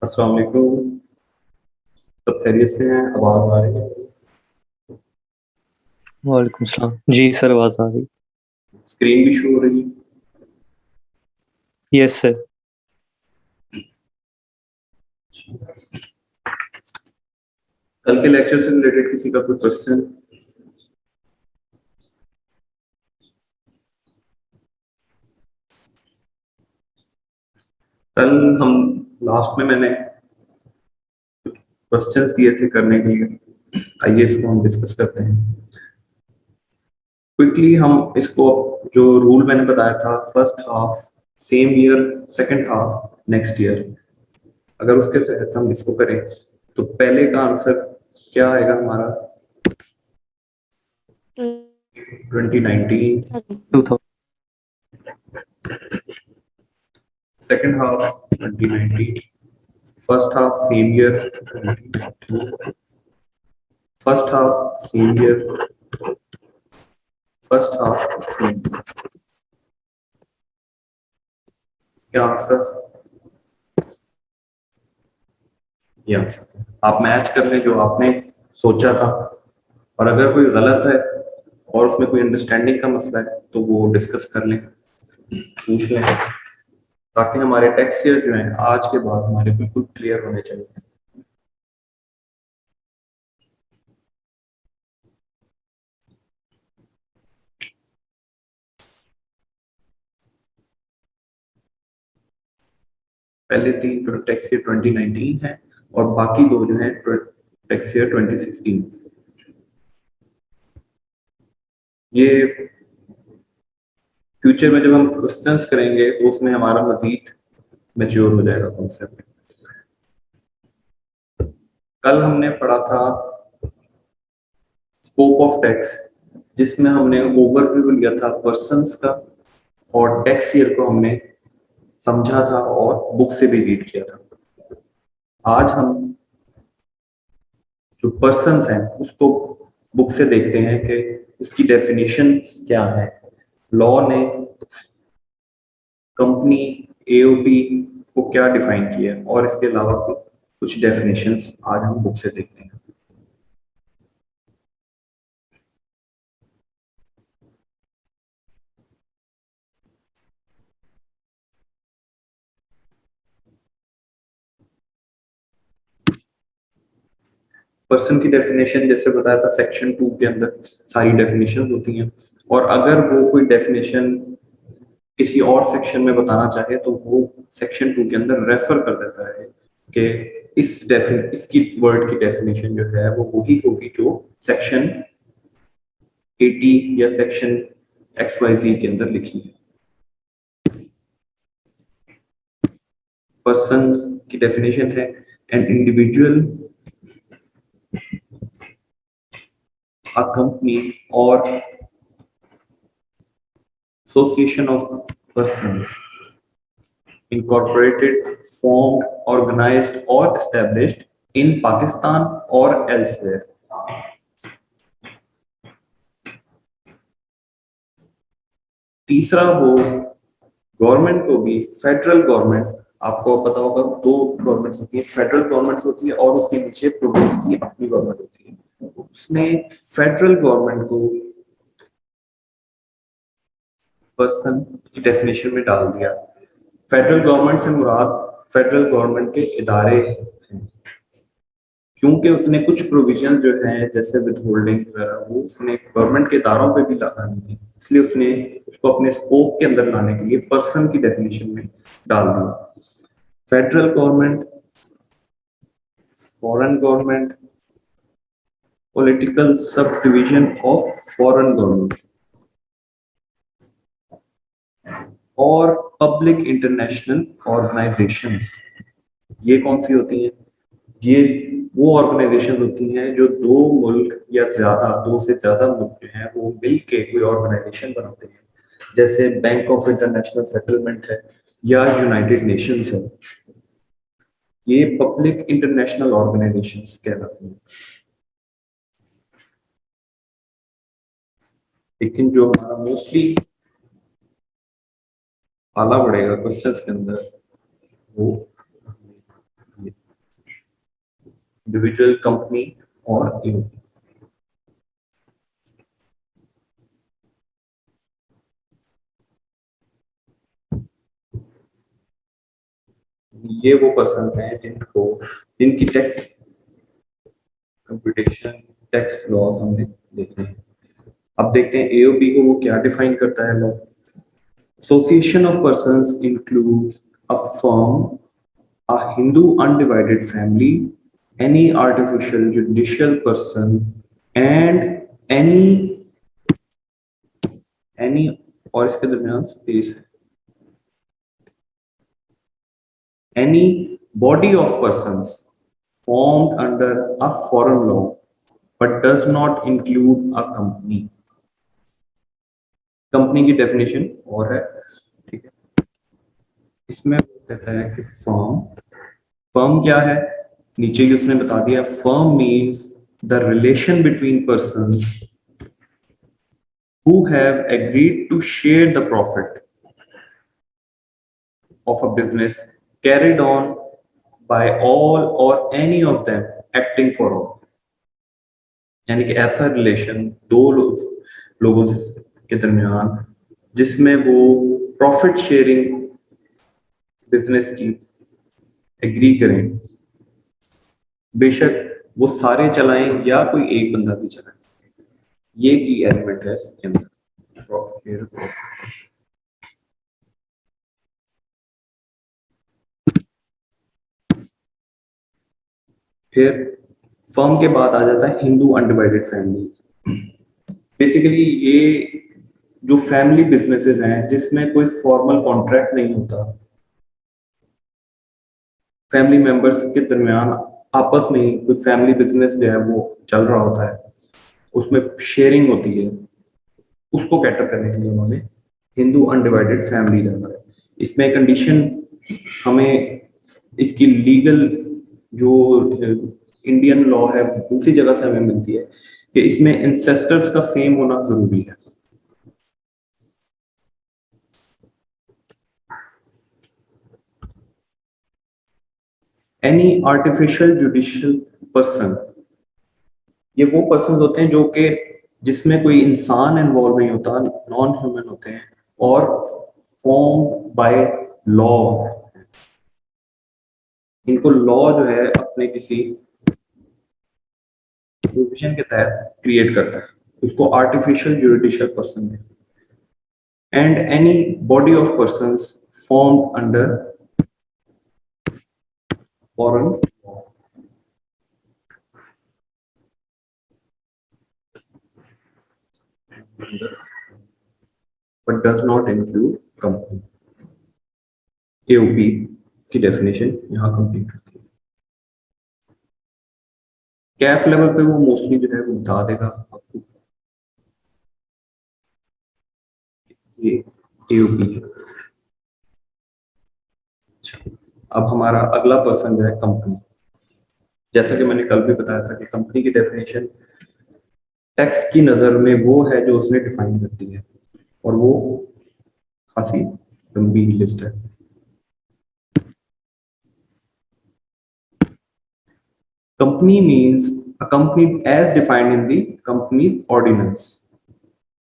अस्सलाम वालेकुम। सब खैरियत से हैं? आवाज आ रही है? वालेकुम सलाम। जी सर, आवाज़ आ रही। स्क्रीन भी शो हो रही है? Yes sir. कल के लेक्चर से रिलेटेड किसी का कोई क्वेश्चन? कल हम लास्ट में मैंने क्वेश्चंस दिए थे करने के लिए। आइए इसको हम डिस्कस करते हैं क्विकली। हम इसको जो रूल मैंने बताया था, first half same year, second half next year, अगर उसके तहत हम इसको करें तो पहले का आंसर क्या आएगा हमारा? 2019। 2000। Second half 2019। First half same year 2022। First half same year, first half same. इसका आंसर ये आंसर है। आप मैच कर लें जो आपने सोचा था, और अगर कोई गलत है और उसमें कोई अंडरस्टैंडिंग का मसला है तो वो डिस्कस कर लें, पूछ लें, ताकि हमारे टेक्स्ट सीरीज जो हैं आज के बाद हमारे बिल्कुल क्लियर होने चाहिए। पहले तीन टेक्स्ट ईयर 2019 है और बाकी दो जो है टेक्स्ट ईयर 2016। ये फ्यूचर में जब हम क्वेश्चंस करेंगे तो उसमें हमारा मजीद मैच्योर हो जाएगा कॉन्सेप्ट। कल हमने पढ़ा था स्कोप ऑफ टैक्स, जिसमें हमने ओवरव्यू लिया था पर्संस का, और टैक्स ईयर को हमने समझा था और बुक से भी रीड किया था। आज हम जो पर्संस हैं उसको बुक से देखते हैं कि उसकी डेफिनेशन क्या है। लॉ ने कंपनी एओटी को क्या डिफाइन किया है, और इसके अलावा कुछ डेफिनेशंस आज हम बुक से देखते हैं। पर्सन की डेफिनेशन जैसे बताया था सेक्शन 2 के अंदर सारी डेफिनेशन होती हैं, और अगर वो कोई डेफिनेशन किसी और सेक्शन में बताना चाहे तो वो सेक्शन 2 के अंदर रेफर कर देता है कि इसकी वर्ड की डेफिनेशन जो है वो वही होगी जो सेक्शन 80 या सेक्शन XYZ के अंदर लिखी है। पर्सन की डेफिनेशन है an individual, a company or association of persons incorporated, formed, organized or established in Pakistan or elsewhere. तीसरा वो गवर्नमेंट को भी, फेडरल गवर्नमेंट, आपको पता होगा दो गवर्नमेंट होती है, फेडरल गवर्नमेंट होती है और उसके नीचे प्रोविंस की अपनी गवर्नमेंट होती है। उसने फेडरल गवर्नमेंट को पर्सन की डेफिनेशन में डाल दिया। फेडरल गवर्नमेंट से मुराद फेडरल गवर्नमेंट के इदारे हैं, क्योंकि उसने कुछ प्रोविजन जो है जैसे विद होल्डिंग वगैरह वो उसने गवर्नमेंट के इदारों पे भी लगानी थी, इसलिए उसने उसको अपने स्कोप के अंदर लाने के लिए पर्सन की डेफिनेशन में डाल दिया। Federal government, foreign government, political sub division of foreign government, और पब्लिक इंटरनेशनल ऑर्गेनाइजेशंस। ये कौन सी होती हैं? ये वो ऑर्गेनाइजेशन होती हैं जो दो मुल्क या ज्यादा, दो से ज्यादा मुल्क जो हैं वो मिल के कोई ऑर्गेनाइजेशन बनाते हैं, जैसे बैंक ऑफ इंटरनेशनल सेटलमेंट है या यूनाइटेड नेशंस है। ये पब्लिक इंटरनेशनल ऑर्गेनाइजेशंस कहलाती हैं। लेकिन जो हमारा मोस्टली आला बढ़ेगा क्वेश्चंस के अंदर वो individual, company or AOP. ये वो पर्सन हैं जिनकी टैक्स कंप्यूटेशन टैक्स लॉ हमने देखे हैं। अब देखते हैं एओपी को वो क्या डिफाइन करता है law. Association of persons includes a firm, a Hindu undivided family, any artificial judicial person, and any और इसके दरमियान स्पेस है, any body of persons formed under a foreign law but does not include a company. Company की definition और है, ठीक है। इसमें कहता है कि फर्म क्या है, नीचे ही उसने बता दिया। Firm means the relation between persons who have agreed to share the profit of a business carried on by all or any of them acting for all। यानी कि ऐसा रिलेशन दो लोगों के दरमियान जिसमें वो प्रॉफिट शेयरिंग बिजनेस की एग्री करें, बेशक वो सारे चलाएं या कोई एक बंदा भी चलाए। ये की एलिमेंट है इसके अंदर। फिर फर्म के बाद आ जाता है हिंदू अनडिवाइडेड फैमिलीज। बेसिकली ये जो फैमिली बिजनेसेस हैं जिसमें कोई फॉर्मल कॉन्ट्रैक्ट नहीं होता, फैमिली मेंबर्स के दरमियान आपस में ही कोई फैमिली बिजनेस जो है वो चल रहा होता है, उसमें शेयरिंग होती है, उसको कैटर करने के लिए उन्होंने हिंदू अनडिवाइडेड फैमिली रखा है। इसमें कंडीशन हमें इसकी लीगल जो इंडियन लॉ है दूसरी जगह से हमें मिलती है कि इसमें इंसेस्टर्स का सेम होना जरूरी है। एनी आर्टिफिशियल जुडिशियल पर्सन, ये वो पर्सन होते हैं जो कि जिसमें कोई इंसान इन्वॉल्व नहीं होता, नॉन ह्यूमन होते हैं और फॉर्म बाय लॉ। इनको लॉ जो है अपने किसी प्रोविजन के तहत क्रिएट करता है, उसको आर्टिफिशियल जुडिशियल पर्सन है। And any body of persons formed under foreign law. But does not include company। AOP की डेफिनेशन यहाँ कंप्लीट होती है। कैफ लेवल पे वो मोस्टली जो है वो बता देगा आपको ये AOP है। अब हमारा अगला पर्सन जो है कंपनी। जैसा कि मैंने कल भी बताया था कि कंपनी की डेफिनेशन टैक्स की नजर में वो है जो उसने डिफाइन करती है और वो खासी लंबी लिस्ट है। Company means a company as defined in the company ordinance.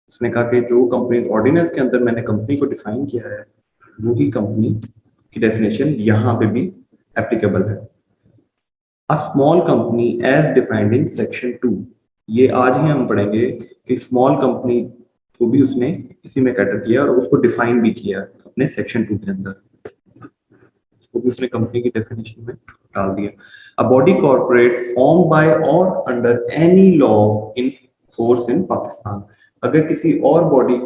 उसने कहा कि जो कंपनी ऑर्डिनेंस के अंदर मैंने कंपनी को डिफाइन किया है वो ही कंपनी की डेफिनेशन यहाँ पे भी एप्लीकेबल है। A small company as defined in section 2। ये आज ही हम पढ़ेंगे कि स्मॉल कंपनी को भी उसने इसी में कैटर किया और उसको डिफाइन भी किया अपने सेक्शन 2 के अंदर, उसको भी उसने कंपनी की डेफिनेशन में डाल दिया। A body corporate form by और under any law in force in Pakistan. अगर किसी और बॉडी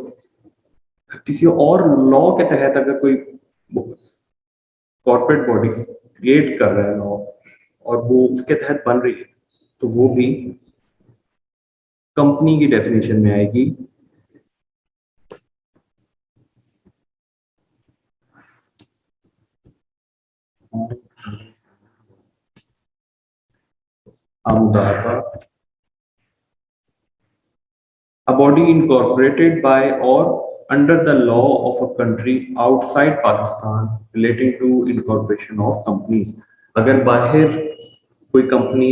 किसी और लॉ के तहत अगर कोई कॉर्पोरेट बॉडी क्रिएट कर रहा है लॉ और वो उसके तहत बन रही है तो वो भी कंपनी की डेफिनेशन में आएगी। A body incorporated by or under the law of a country outside Pakistan relating to incorporation of companies। अगर बाहर कोई कंपनी,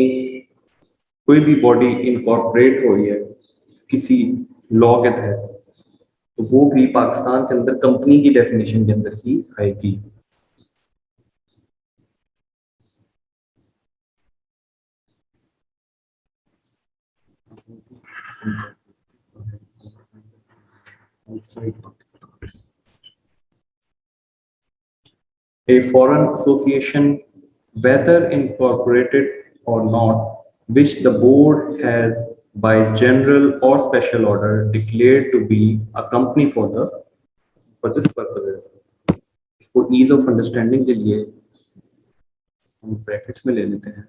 कोई भी बॉडी इनकॉर्पोरेट हो रही है किसी लॉ के तहत, तो वो भी पाकिस्तान के अंदर कंपनी की डेफिनेशन के अंदर ही आएगी। A foreign association, whether incorporated or not, which the board has by general or special order declared to be a company for this purposes. इसको ease of understanding के लिए हम ब्रैकेट्स में ले लेते हैं।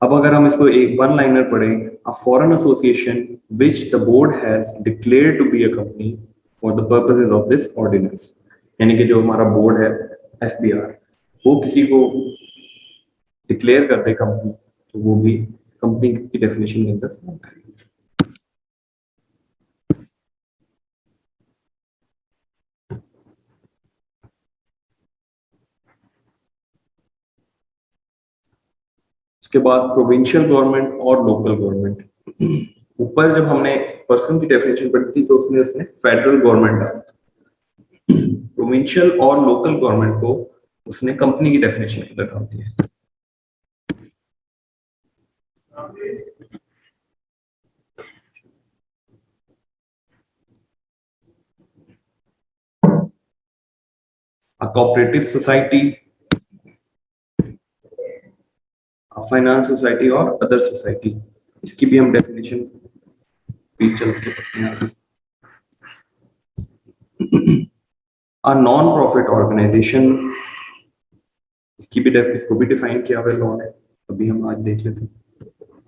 अब अगर हम इसको एक वन लाइनर पढ़ें, a foreign association which the board has declared to be a company for the purposes of this ordinance, यानी कि जो हमारा बोर्ड है एफबीआर, वो किसी को डिक्लेयर कर दे कंपनी, तो वो भी कंपनी की डेफिनेशन के अंदर fall करेगी। उसके बाद प्रोविंशियल गवर्नमेंट और लोकल गवर्नमेंट। ऊपर जब हमने पर्सन की डेफिनेशन पढ़ी थी तो उसमें उसने फेडरल गवर्नमेंट डाला था, प्रोविंशियल और लोकल गवर्नमेंट को उसने कंपनी की डेफिनेशन के अंदर डाल दिया। A cooperative society, a finance society और अदर सोसाइटी, इसकी भी हम डेफिनेशन भी चल के पढ़ते हैं। A नॉन प्रॉफिट ऑर्गेनाइजेशन, इसको भी डिफाइन किया हुआ लॉ है, अभी हम आज देख लेते हैं।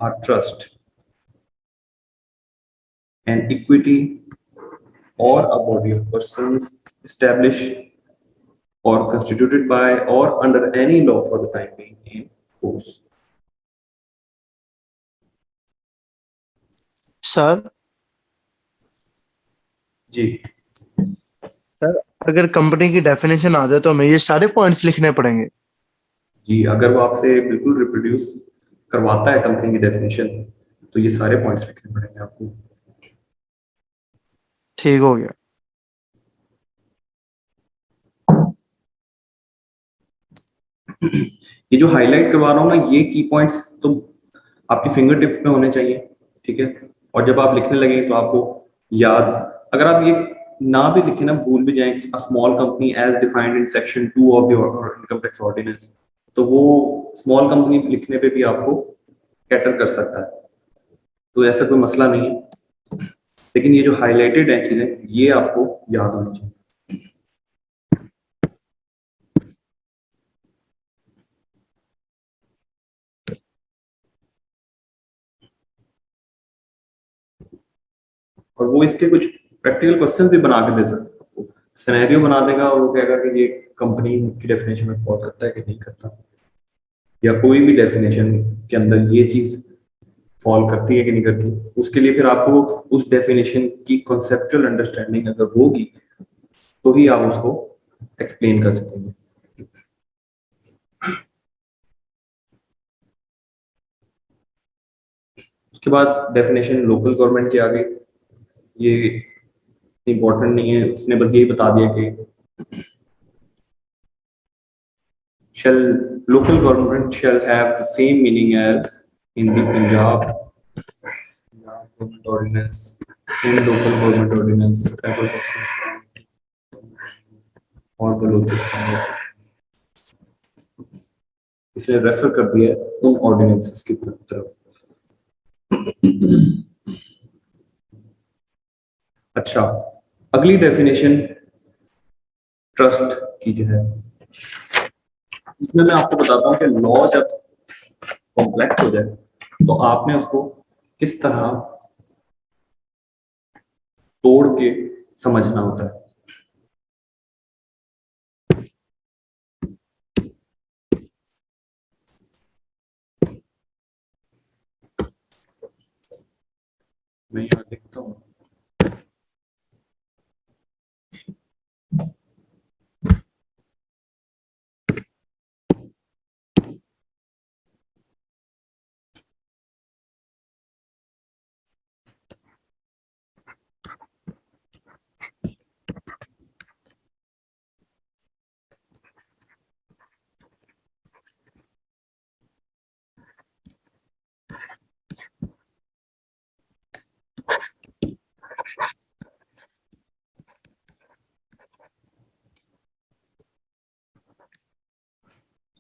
A trust, an equity or a body of persons established or constituted by or under any law for the time being in force. Sir जी सर अगर कंपनी की डेफिनेशन आ जाए तो हमें ये सारे पॉइंट्स लिखने पड़ेंगे? जी, अगर वो आपसे बिल्कुल रिप्रोड्यूस करवाता है कंपनी की डेफिनेशन, तो ये सारे पॉइंट्स लिखने पड़ेंगे आपको। ठीक हो गया। ये जो हाईलाइट करवा रहा हूँ ना, ये की पॉइंट्स तो आपकी फिंगर टिप में होने चाहिए, ठीक है। और जब आप लिखने लगे तो आपको याद, अगर आप ये ना भी लिखे ना, भूल भी जाएं, a small company as defined in section 2 of the income tax ordinance, तो वो स्मॉल कंपनी लिखने पे भी आपको कैटर कर सकता है, तो ऐसा कोई मसला नहीं है। लेकिन ये जो हाईलाइटेड है चीजें, ये आपको याद होनी चाहिए। और वो इसके कुछ प्रैक्टिकल क्वेश्चन भी बना के दे सकता है आपको, सिनेरियो बना देगा और वो कहेगा कि ये कंपनी की डेफिनेशन में फॉल करता है कि नहीं करता, या कोई भी डेफिनेशन के अंदर ये चीज फॉल करती है कि नहीं करती। उसके लिए फिर आपको उस डेफिनेशन की कॉन्सेप्चुअल अंडरस्टैंडिंग अगर होगी तो ही आप उसको एक्सप्लेन कर सकेंगे। उसके बाद डेफिनेशन लोकल गवर्नमेंट की आ गई, ये इंपॉर्टेंट नहीं है, उसने बस यही बता दिया कि shall local government shall have the same meaning as in the Punjab government ordinance, same local government ordinance, और बलूचिस्तान, इसने रेफर कर दिया उन ऑर्डिनेंसेस की तरफ। अच्छा, अगली डेफिनेशन ट्रस्ट की जो है, इसमें मैं आपको बताता हूँ कि लॉ जब कॉम्प्लेक्स हो जाए तो आपने उसको किस तरह तोड़ के समझना होता है। मैं यहाँ लिखता हूँ,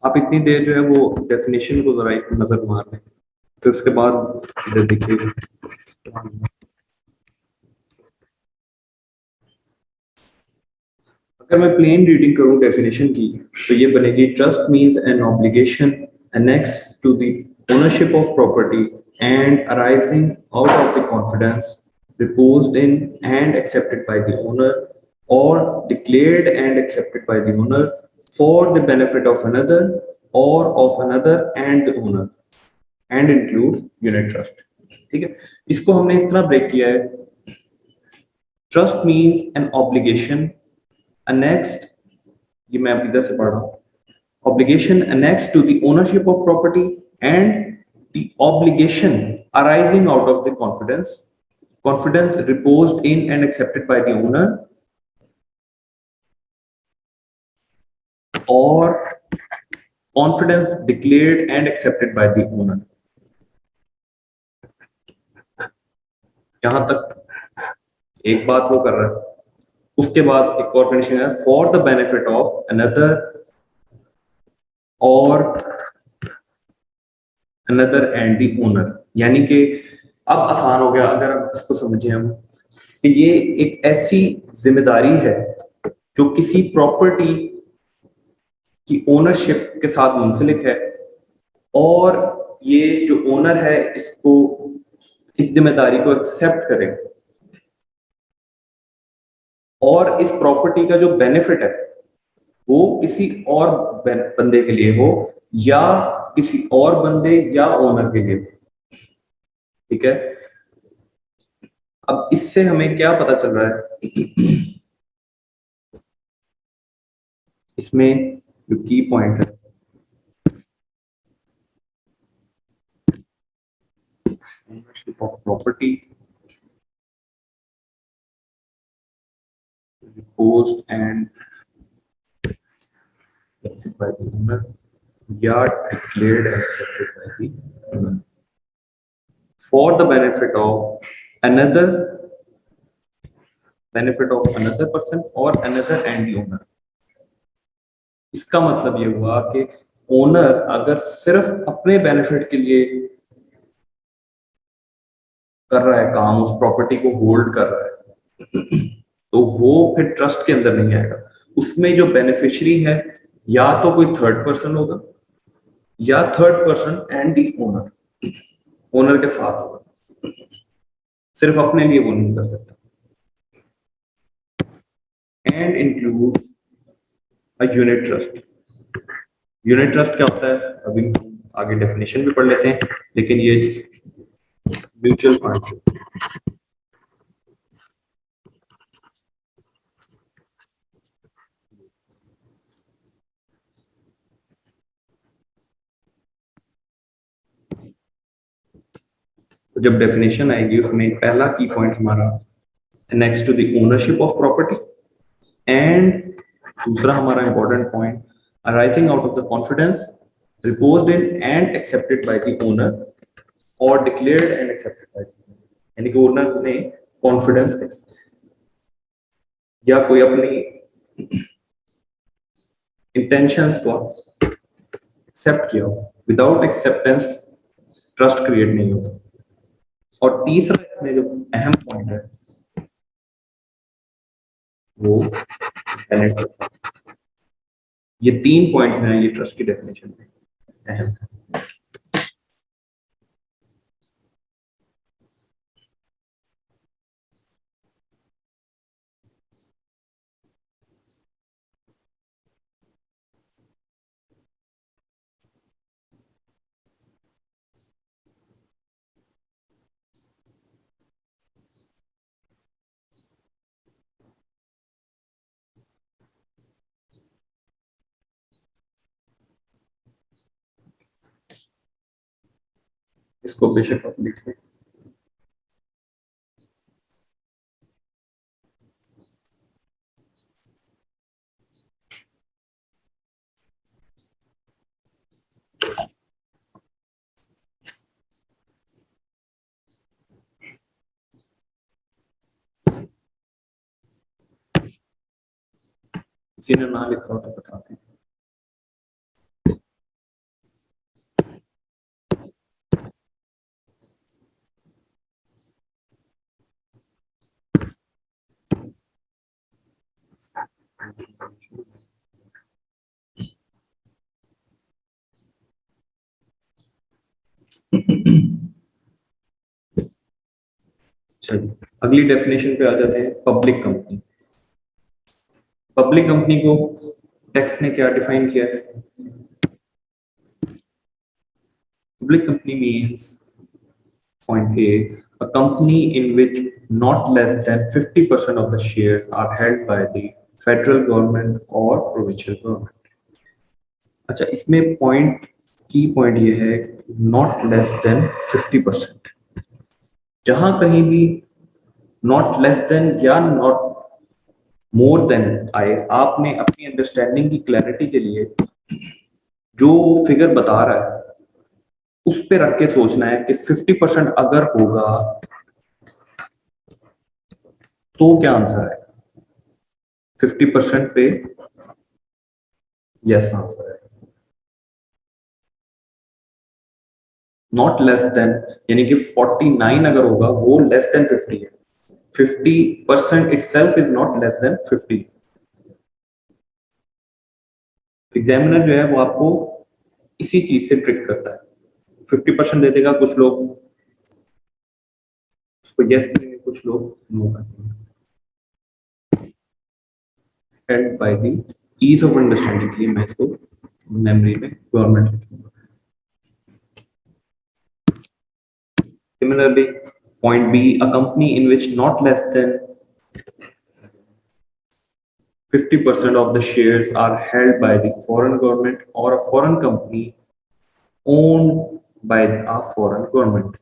आप इतनी देर जो है वो डेफिनेशन को जरा एक नजर मार लें, तो उसके बाद इधर देखिए। अगर मैं प्लेन रीडिंग करूं डेफिनेशन की, तो ये बनेगी trust means an obligation annexed to the ownership of property and arising out of the confidence reposed in and accepted by the owner or declared and accepted by the owner for the benefit of another or of another and the owner and includes unit trust। ठीक है, इसको हमने इस तरह break किया है। Trust means an obligation annexed, ये मैं इधर से पढ़ रहा हूँ, obligation annexed to the ownership of property and the obligation arising out of the confidence reposed in and accepted by the owner or confidence declared and accepted by the owner। यहां तक एक बात वो कर रहा है, उसके बाद एक और कंडीशन है, for the benefit of another और अनदर एंड द ओनर। यानी कि अब आसान हो गया अगर आप इसको समझें हम, कि ये एक ऐसी जिम्मेदारी है जो किसी प्रॉपर्टी की ओनरशिप के साथ मुंसलिक है, और ये जो ओनर है इसको, इस जिम्मेदारी को एक्सेप्ट करे, और इस प्रॉपर्टी का जो बेनिफिट है वो किसी और बंदे के लिए हो या किसी और बंदे या ओनर के लिए हो। ठीक है, अब इससे हमें क्या पता चल रहा है, इसमें जो की पॉइंट है, ownership of property reposed and accepted by the owner या declared and accepted by the owner for the benefit of another person or another and the owner। इसका मतलब ये हुआ कि ओनर अगर सिर्फ अपने बेनिफिट के लिए कर रहा है काम, उस प्रॉपर्टी को होल्ड कर रहा है, तो वो फिर ट्रस्ट के अंदर नहीं आएगा। उसमें जो बेनिफिशियरी है या तो कोई थर्ड पर्सन होगा या third person and the owner, owner के साथ होगा, सिर्फ अपने लिए वो नहीं कर सकता। And include a unit trust. Unit trust क्या होता है अभी आगे डेफिनेशन भी पढ़ लेते हैं, लेकिन ये म्यूचुअल फंड, तो जब डेफिनेशन आएगी उसमें पहला की पॉइंट हमारा next to the ownership of property, and दूसरा हमारा important point arising out of the confidence reposed in and accepted by the owner और declared and accepted by the owner. यानी कि ओनर ने कॉन्फिडेंस या कोई अपनी इंटेंशंस को एक्सेप्ट किया हो, विदाउट एक्सेप्टेंस ट्रस्ट क्रिएट नहीं होता। और तीसरा इसमें जो अहम पॉइंट है वो बेनिफिट। ये 3 पॉइंट्स हैं ये ट्रस्ट की डेफिनेशन में अहम है। इसको बेशक आप लिख लें। किसी ने ना लिखा हो तो बताते हैं। चलिए अगली डेफिनेशन पे आ जाते हैं, पब्लिक कंपनी। पब्लिक कंपनी को टेक्स्ट ने क्या डिफाइन किया है? Public company means point A, a company in which not less than 50% of the shares are held by the federal government or provincial government. अच्छा, इसमें की पॉइंट ये है नॉट लेस देन 50%। जहां कहीं भी नॉट लेस देन या not more than आए, आपने अपनी अंडरस्टैंडिंग की क्लैरिटी के लिए जो फिगर बता रहा है उस पे रख के सोचना है कि 50% अगर होगा तो क्या आंसर है? 50% पे यस आंसर है। नॉट लेस देन यानी कि 49 अगर होगा वो लेस देन 50 है। 50% itself is not less than 50। Examiner जो है वो आपको इसी चीज से ट्रिक करता है। 50% दे देगा, कुछ लोग उसको यस करेंगे, कुछ लोग नो करेंगे। And by the ease of understanding के लिए मैं इसको मेमोरी में गवर्नमेंट लिखूंगा। Similarly, point B, a company in which not less than 50% of the shares are held by the foreign government or a foreign company owned by a foreign government.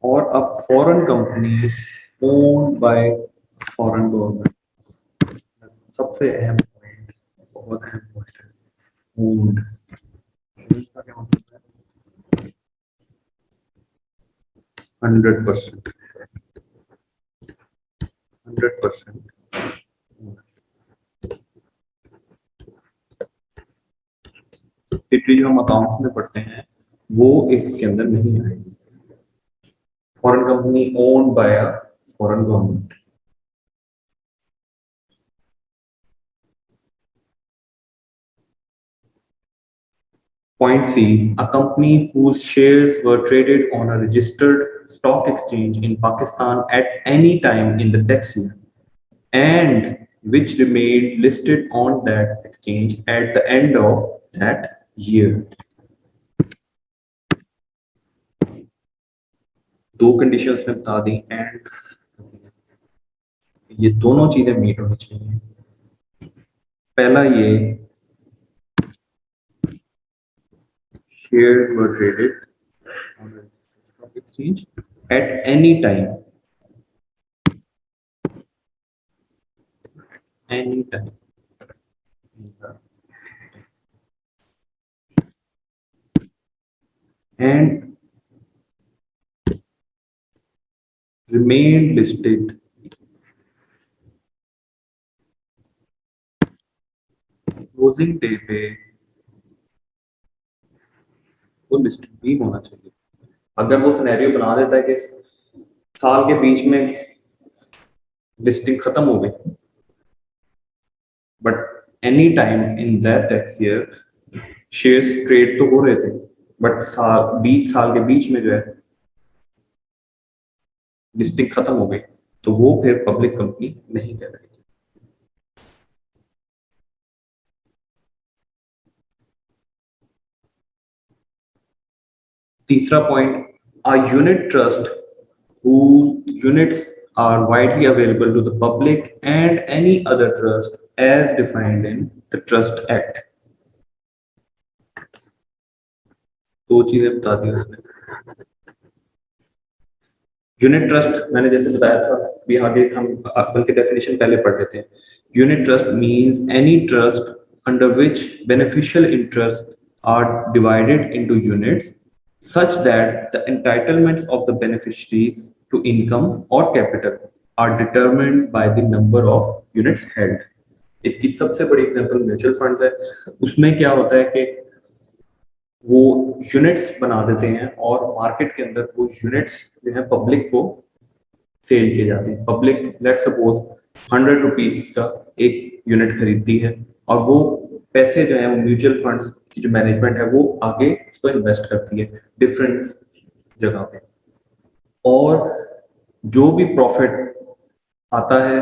Or a foreign company owned by foreign government. सबसे अहम point, बहुत अहम point है, owned। इसका क्या मतलब है? 100%। 100%। जो हम अकाउंट्स में पढ़ते हैं वो इसके अंदर नहीं आएगी। Foreign company owned by a foreign government. Point C, a company whose shares were traded on a registered stock exchange in Pakistan at any time in the tax year and which remained listed on that exchange at the end of that year. दो conditions में बता दी and ये दोनों चीजें meet होनी चाहिए। पहला ये shares were traded on the stock exchange at any time. Any time. And remained listed closing day पे वो लिस्टेड भी होना चाहिए। अगर वो सिनेरियो बना देता है कि साल के बीच में लिस्टिंग खत्म हो गई but any time in that tax year shares trade तो हो रहे थे बट साल के बीच में जो है लिस्टिंग खत्म हो गई तो वो फिर पब्लिक कंपनी नहीं कहलाएगी। तीसरा point, a unit trust whose units are widely available to the public and any other trust as defined in the Trust Act। दो चीजें बता दी उसने। यूनिट ट्रस्ट मैंने जैसे बताया था, अभी आगे हम बल्कि डेफिनेशन पहले पढ़ लेते हैं। Unit trust means any trust under which beneficial interests are divided into units such that the entitlements of the beneficiaries to income or capital are determined by the number of units held। इसकी सबसे बड़ी example mutual funds है। उसमें क्या होता है कि वो यूनिट्स बना देते हैं और मार्केट के अंदर वो यूनिट्स जो है पब्लिक को सेल किए जाते हैं। पब्लिक लेट्स सपोज 100 रुपीज का एक यूनिट खरीदती है और वो पैसे जो है वो म्यूचुअल फंड्स की जो मैनेजमेंट है वो आगे उसको इन्वेस्ट करती है डिफरेंट जगह पे, और जो भी प्रॉफिट आता है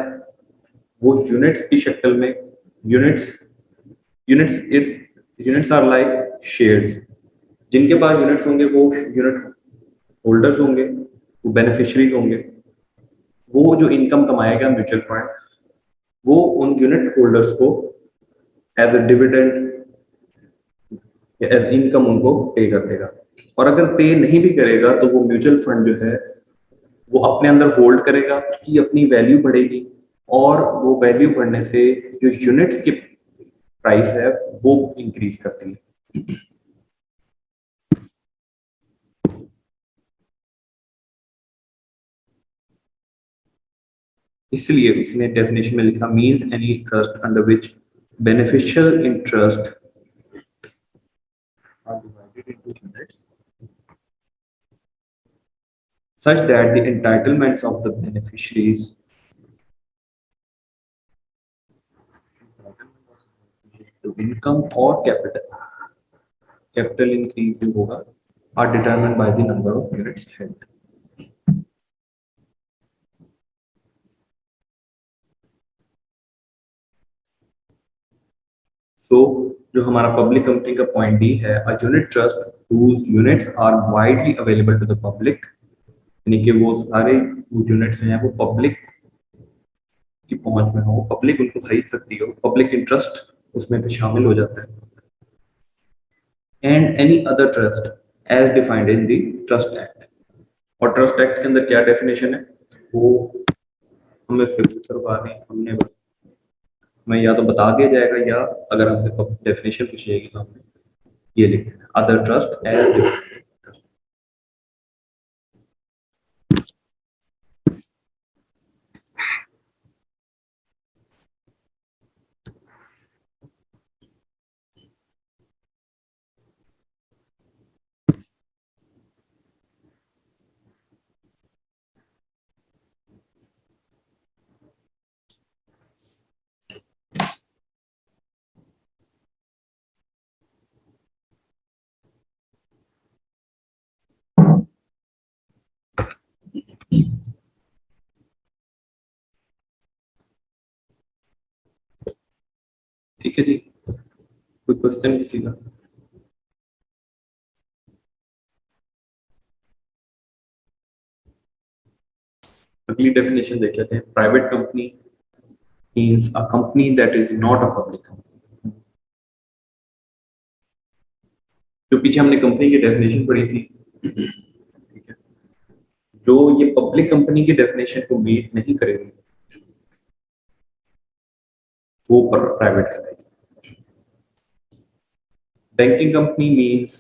वो यूनिट्स की शक्ल में, units units its units are like shares, जिनके पास यूनिट्स होंगे वो यूनिट होल्डर्स होंगे, वो बेनिफिशियरीज होंगे, वो जो इनकम कमाएगा म्यूचुअल फंड वो उन यूनिट होल्डर्स को as a dividend as income उनको पे कर देगा। और अगर पे नहीं भी करेगा तो वो म्यूचुअल फंड जो है वो अपने अंदर होल्ड करेगा, उसकी अपनी वैल्यू बढ़ेगी, और वो वैल्यू बढ़ने से जो यूनिट्स की प्राइस है वो इंक्रीज करती है। इसलिए इसने डेफिनेशन में लिखा means any trust under which beneficial interest are divided into units such that the entitlements of the beneficiaries to income or capital increase होगा are determined by the number of units held. So जो हमारा public company का point D है, a unit trust whose units are widely available to the public, यानी कि वो सारे units हैं वो पब्लिक की पहुंच में हो, पब्लिक उनको खरीद सकती हो, पब्लिक इंटरेस्ट उसमें भी शामिल हो जाता है, and any other trust as defined in the trust act. और ट्रस्ट एक्ट के अंदर क्या डेफिनेशन है वो हमें फिर करवा दें, हमने बस हमें या तो बता दिया जाएगा या अगर हमसे डेफिनेशन पूछी जाएगी तो हमने ये लिख देना अदर ट्रस्ट एज। ठीक है जी, कोई क्वेश्चन किसी का? अगली डेफिनेशन देख लेते हैं। Private company means a company that is not a public company. जो पीछे हमने कंपनी की डेफिनेशन पढ़ी थी, ठीक है, जो ये पब्लिक कंपनी की डेफिनेशन को मीट नहीं करेगी वो प्राइवेट कहलाएगी। Banking company means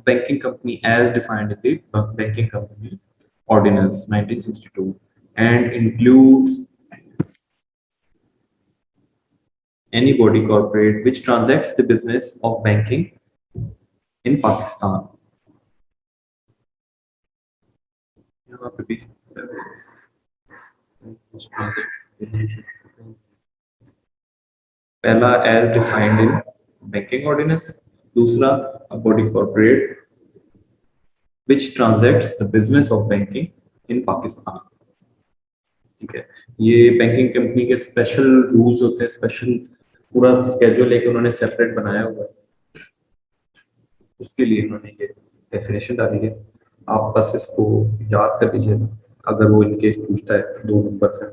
banking company as defined in the Banking Company Ordinance 1962 and includes any body corporate which transacts the business of banking in Pakistan. यहाँ पे भी पहला as defined in Banking Ordinance, दूसरा a body corporate which transacts the business of banking in Pakistan। ठीक है, ये banking company के special rules होते हैं, स्पेशल पूरा स्केड्यूल लेके उन्होंने सेपरेट बनाया हुआ है, उसके लिए उन्होंने ये डेफिनेशन डाली है। आप बस इसको याद कर लीजिए अगर वो इनकेस पूछता है 2 नंबर से।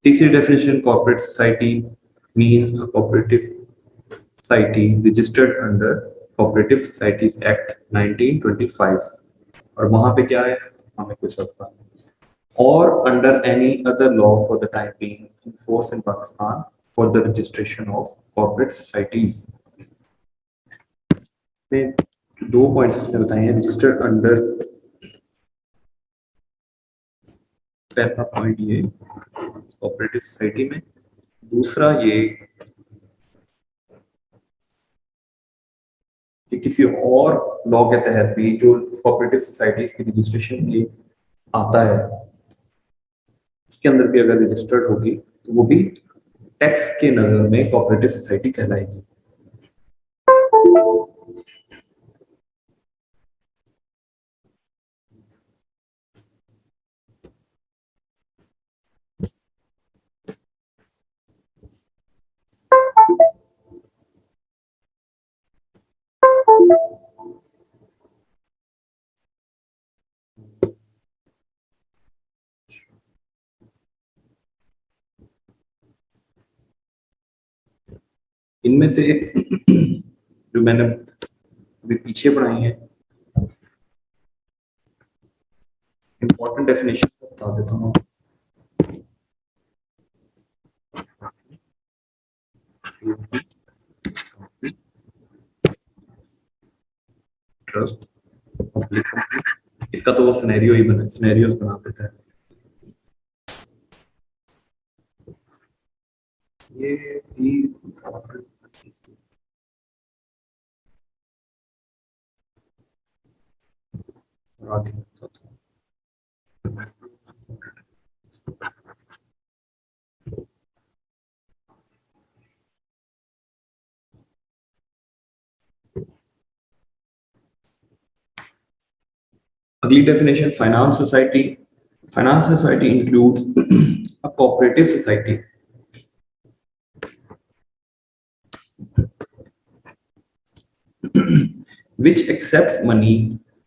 तीसरी definition corporate society means a cooperative society registered under cooperative societies act 1925। और वहां पे क्या है हमें कुछ पता or under any other law for the time being in force in Pakistan for the registration of corporate societies। में 2 points बताए हैं, रजिस्टर्ड अंडर, पहला पॉइंट ये कोऑपरेटिव सोसाइटी में, दूसरा ये कि किसी और लॉ के तहत भी जो कोऑपरेटिव सोसाइटीज की रजिस्ट्रेशन के लिए आता है उसके अंदर भी अगर रजिस्टर्ड होगी तो वो भी टैक्स के नजर में कोऑपरेटिव सोसाइटी कहलाएगी। इनमें से जो मैंने अभी पीछे पढ़ाई है इंपॉर्टेंट डेफिनेशन बता देता हूँ। ट्रस्ट, पब्लिक कंपनी, इसका तो वो सिनेरियो ही बना, सिनेरियोस बना देता है। ये भी आगे बताता हूँ। अगली definition finance society. Finance society includes a cooperative society which accepts money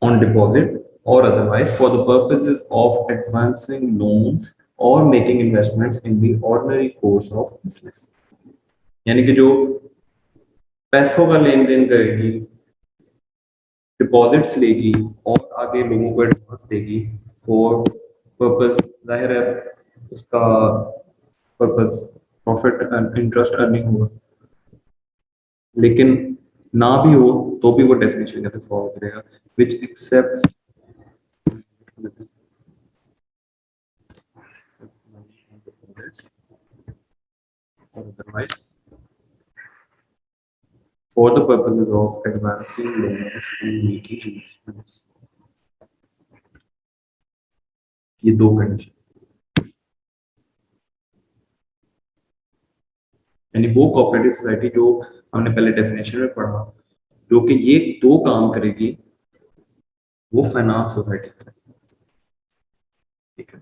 on deposit or otherwise for the purposes of advancing loans or making investments in the ordinary course of business। यानी कि जो पैसों का लेन then करेगी, deposits लेगी और आगे लोगों को एडवांस देगी फॉर पर्पस, जाहिर है उसका purpose profit and interest earning होगा, लेकिन ना भी हो तो भी वो डेफिनेशन कहते फॉलो करेगा which except otherwise for the purposes of advancing loans and making investments। ये दो कंडीशन, यानी वो कोऑपरेटिव सोसाइटी जो हमने पहले डेफिनेशन में पढ़ा जो कि ये दो काम करेगी वो फाइनेंस सोसाइटी करेगी। ठीक है,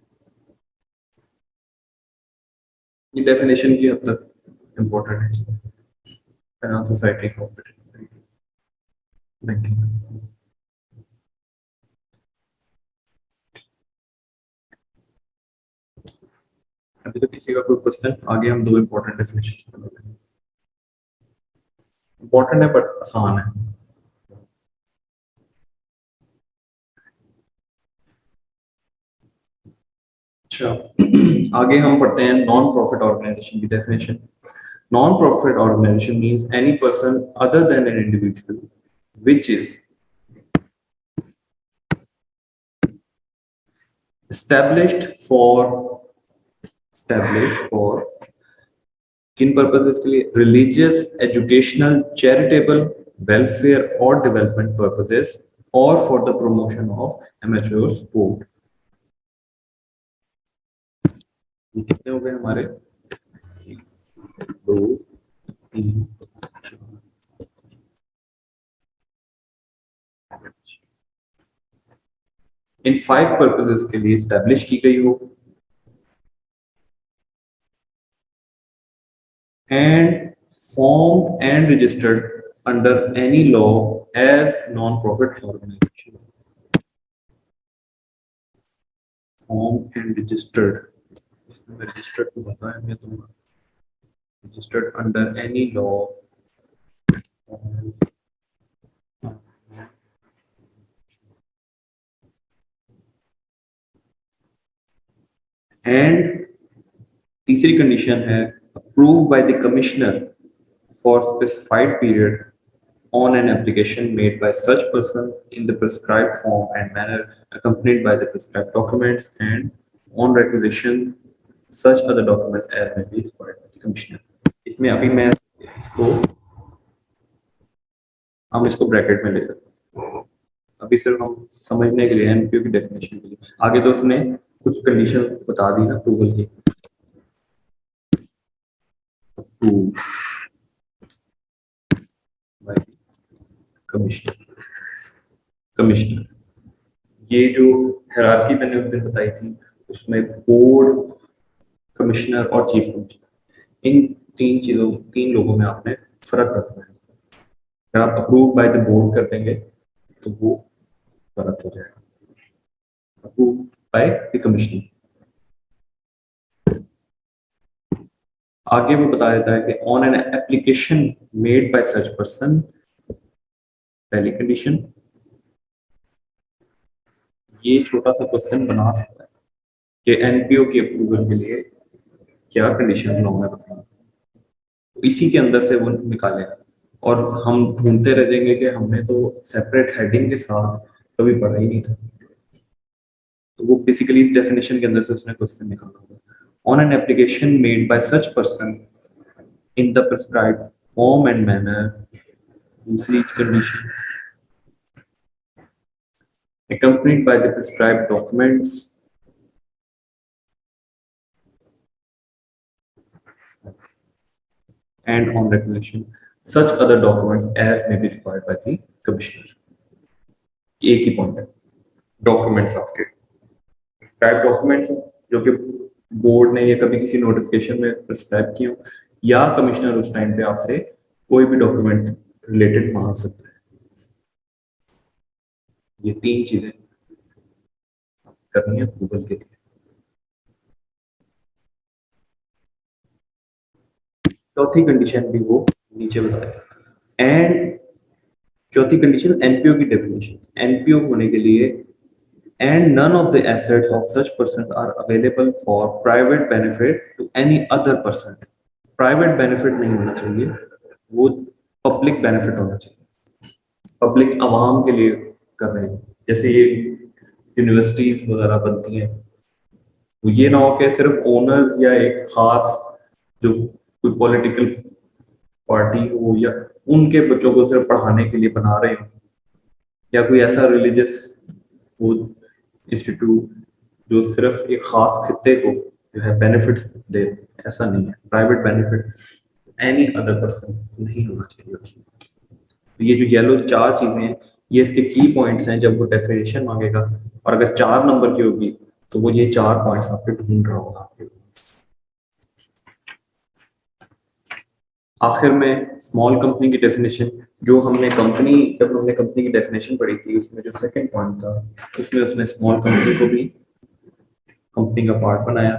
ये डेफिनेशन की हद तक इम्पोर्टेंट है। Finance society, cooperative society, banking. अभी तो किसी का कोई क्वेश्चन? आगे हम दो इम्पोर्टेंट डेफिनेशन पढ़ेंगे। इम्पोर्टेंट है बट आसान है। अच्छा, आगे हम पढ़ते हैं नॉन प्रॉफिट ऑर्गेनाइजेशन की definition. Non profit organisation means any person other than an individual which is established for किन पर्पसेस के लिए? रिलीजियस, एजुकेशनल, चैरिटेबल, वेलफेयर और डेवलपमेंट पर्पसेस और for the promotion of amateur sport. ये कितने हो गए हमारे? 2 3 इन 5 पर्पसेस के लिए एस्टैब्लिश की गई हो and formed and registered under any law as non-profit organization। Formed and registered, इसमें registered तो पता है मैं दूंगा, registered under any law as and तीसरी कंडीशन है approved by the commissioner for specified period on an application made by such person in the prescribed form and manner accompanied by the prescribed documents and on requisition such other documents as may be required by the commissioner। इसमें अभी मैं इसको हम इसको bracket में ले लेते हैं। अभी सिर्फ हम समझने के लिए एनपीओ की डेफिनेशन के लिए, आगे तो उसने कुछ कंडीशन बता दी ना अप्रूवल की। कमिश्नर कमिश्नर ये जो हायरार्की मैंने उस दिन बताई थी, उसमें बोर्ड, कमिश्नर और चीफ कमिश्नर, इन तीन लोगों में आपने फर्क रखना है। अगर आप अप्रूव बाय द बोर्ड कर देंगे तो वो फर्क हो जाएगा, अप्रूव बाय द कमिश्नर। आगे वो बता देता है कि on an application made by such person, पहली कंडीशन, ये छोटा सा क्वेश्चन बना सकता है कि एनपीओ के अप्रूवल के लिए क्या कंडीशन लॉ में बताना, इसी के अंदर से वो निकालेगा। और हम ढूंढते रह जाएंगे कि हमने तो सेपरेट हेडिंग के साथ कभी पढ़ा ही नहीं था, तो वो बेसिकली इस डेफिनेशन के अंदर से उसने क्वेश्चन निकाला होगा। On an application made by such person in the prescribed form and manner, दूसरी condition, accompanied by the prescribed documents and on recognition such other documents as may be required by the commissioner। एक ही point है, documents आपके prescribe documents जो कि board ने या कभी किसी नोटिफिकेशन में प्रिस्क्राइब किए हो, या कमिश्नर उस टाइम पे आपसे कोई भी डॉक्यूमेंट रिलेटेड मांग सकता है। ये तीन चीजें करनी है अप्रूवल के लिए। चौथी कंडीशन भी वो नीचे बताया। एंड चौथी कंडीशन एनपीओ की डेफिनेशन, एनपीओ होने के लिए and none of the assets of such person are available for private benefit to any other person। Private benefit नहीं होना चाहिए, वो पब्लिक बेनिफिट होना चाहिए, पब्लिक आवाम के लिए कर रहे हैं। जैसे ये यूनिवर्सिटीज वगैरह बनती हैं, तो ये ना हो कि सिर्फ ओनर्स या एक खास जो कोई पॉलिटिकल पार्टी हो या उनके बच्चों को सिर्फ पढ़ाने के लिए बना रहे हो, या कोई ऐसा रिलीजियस वो इंस्टीट्यूट जो सिर्फ एक खास खित्ते को जो है बेनिफिट्स दे, ऐसा नहीं है। Private benefit any other person नहीं होना चाहिए। तो ये जो येलो चार चीजें हैं, ये इसके की पॉइंट्स हैं जब वो डेफिनेशन मांगेगा, और अगर 4 नंबर की होगी तो वो ये 4 पॉइंट्स आपके ढूंढ रहा होगा आपके। आखिर में स्मॉल कंपनी की डेफिनेशन, जो हमने कंपनी जब हमने कंपनी की डेफिनेशन पढ़ी थी, उसमें जो सेकंड पॉइंट था उसमें उसने स्मॉल कंपनी को भी कंपनी का पार्ट बनाया।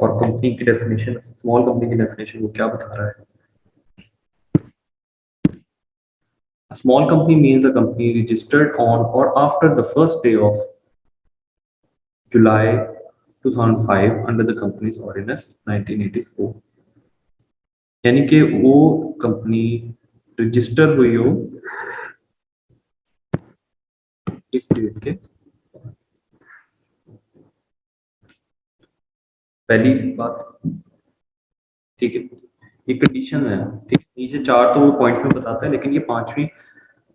और कंपनी की डेफिनेशन, स्मॉल कंपनी की डेफिनेशन वो क्या बता रहा है? A small company means a company registered on or after the first day of July 2005 under the Companies Ordinance 1984। यानी कि वो कंपनी रजिस्टर हुई हो इस डेट के, पहली बात, ठीक है। ये कंडीशन है, ठीक है। नीचे 4 तो वो पॉइंट्स में बताता है, लेकिन ये 5वीं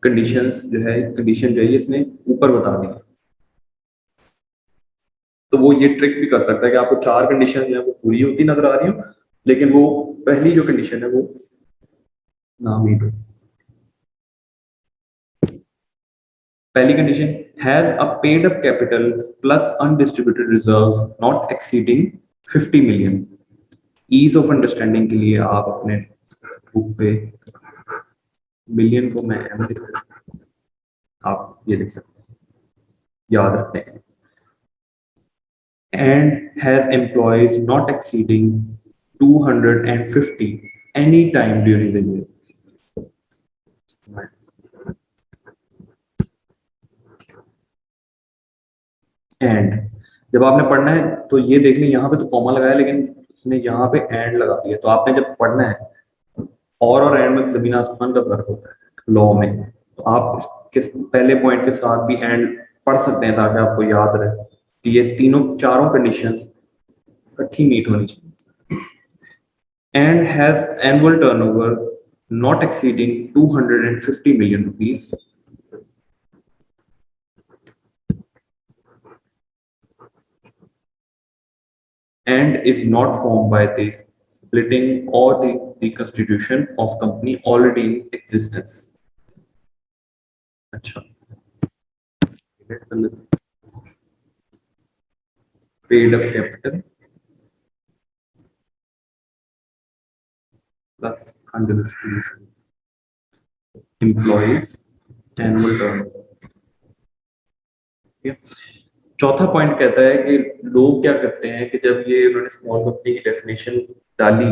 कंडीशंस जो है, कंडीशन जो है इसने ऊपर बता दी। तो वो ये ट्रिक भी कर सकता है कि आपको 4 कंडीशन जो है वो पूरी होती नजर आ रही हो, लेकिन वो पहली जो कंडीशन है वो ना मीट हो। पहली condition, has a paid up capital plus undistributed reserves not exceeding 50 million. Ease of understanding के लिए आप अपने बुक पे मिलियन को मैं एम लिख सकता हूं, आप ये लिख सकते हैं याद रखने के लिए। And has employees not exceeding 250 any time during the year. And जब आपने पढ़ना है तो ये देख लें, यहाँ पे तो कॉमा लगाया लेकिन इसने यहाँ पे एंड लगा दिया। तो आपने जब पढ़ना है, और एंड में जमीन आसमान का फर्क होता है लॉ में, तो आप किस पहले पॉइंट के साथ भी एंड पढ़ सकते हैं ताकि आपको याद रहे कि ये तीनों चारों कंडीशंस इकट्ठी मीट होनी चाहिए। And has annual turnover not exceeding 250 million rupees. and is not formed by the splitting or the constitution of company already in existence. अच्छा, calculate कर लेते हैं. Paid up capital plus under distribution employees annual turnover. ठीक है. चौथा point कहता है कि लोग क्या करते हैं कि जब ये उन्होंने स्मॉल कंपनी की डेफिनेशन डाली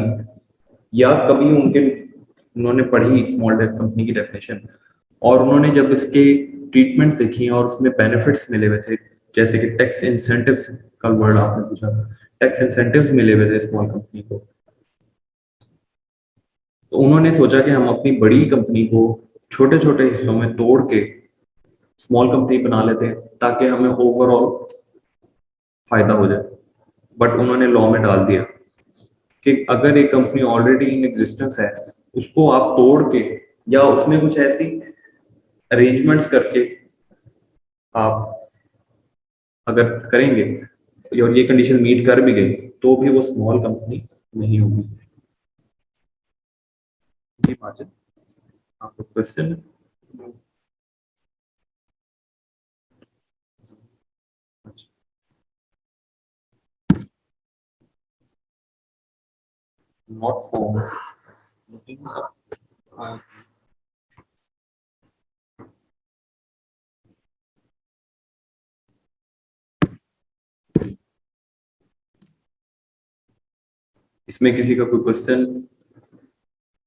या कभी उन्होंने पढ़ी स्मॉल कंपनी की डेफिनेशन और उन्होंने जब इसके ट्रीटमेंट देखी और उसमें बेनिफिट्स मिले हुए थे, जैसे कि टैक्स इंसेंटिव्स का वर्ड आपने पूछा, टैक्स इंसेंटिव्स मिले हुए थे स्मॉल कंपनी को, तो उन्होंने सोचा कि हम अपनी बड़ी कंपनी को छोटे छोटे हिस्सों में तोड़ के स्मॉल कंपनी बना लेते हैं ताकि हमें ओवरऑल फायदा हो जाए. बट उन्होंने लॉ में डाल दिया कि अगर एक कंपनी ऑलरेडी इन एग्जिस्टेंस है उसको आप तोड़ के या उसमें कुछ ऐसी अरेंजमेंट्स करके आप अगर करेंगे और ये कंडीशन मीट कर भी गई तो भी वो स्मॉल कंपनी नहीं होगी. आपको क्वेश्चन not formed. इसमें किसी का कोई क्वेश्चन?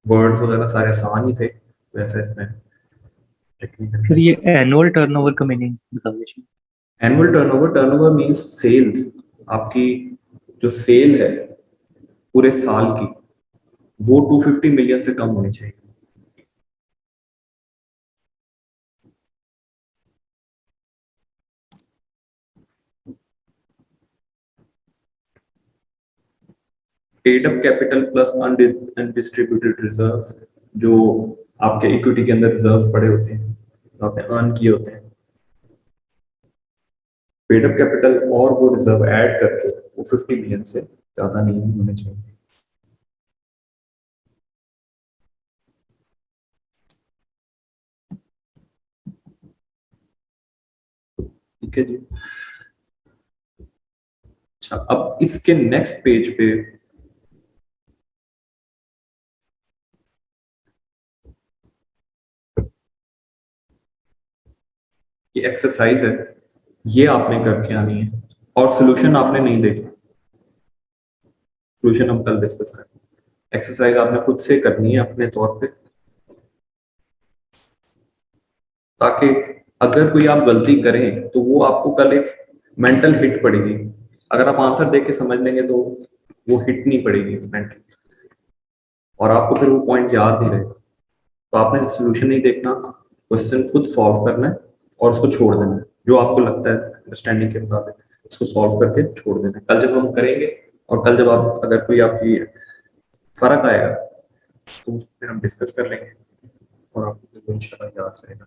वर्ड्स वगैरह सारे आसान ही थे वैसे इसमें टेक्निकल. सर ये एनुअल टर्नओवर का मीनिंग बता दीजिए. Annual turnover means sales. आपकी जो सेल है पूरे साल की वो 250 मिलियन से कम होनी चाहिए. Paid up capital plus undistributed reserves, जो आपके इक्विटी के अंदर रिजर्व्स पड़े होते हैं तो आपने अर्न किए होते हैं. पेड अप कैपिटल और वो रिजर्व ऐड करके वो 50 मिलियन से ज्यादा नहीं होने चाहिए. ठीक है जी. अच्छा, अब इसके नेक्स्ट पेज पे ये एक्सरसाइज है, ये आपने करके आनी है और सोल्यूशन आपने नहीं देखना. सोल्यूशन हम कल डिस्कस करेंगे. एक्सरसाइज आपने खुद से करनी है अपने तौर पे, ताकि अगर कोई आप गलती करें तो वो आपको कल एक मेंटल हिट पड़ेगी. अगर आप आंसर देख के समझ लेंगे तो वो हिट नहीं पड़ेगी मेंटल, और आपको फिर वो पॉइंट याद नहीं रहेगा. तो आपने सोल्यूशन नहीं देखना, क्वेश्चन खुद सॉल्व करना है और उसको छोड़ देना है. जो आपको लगता है अंडरस्टैंडिंग के मुताबिक उसको सॉल्व करके छोड़ देना है. कल जब हम करेंगे और कल जब आप अगर कोई आपकी फर्क आएगा तो फिर हम डिस्कस कर लेंगे और आपको इंशाल्लाह याद रहेगा.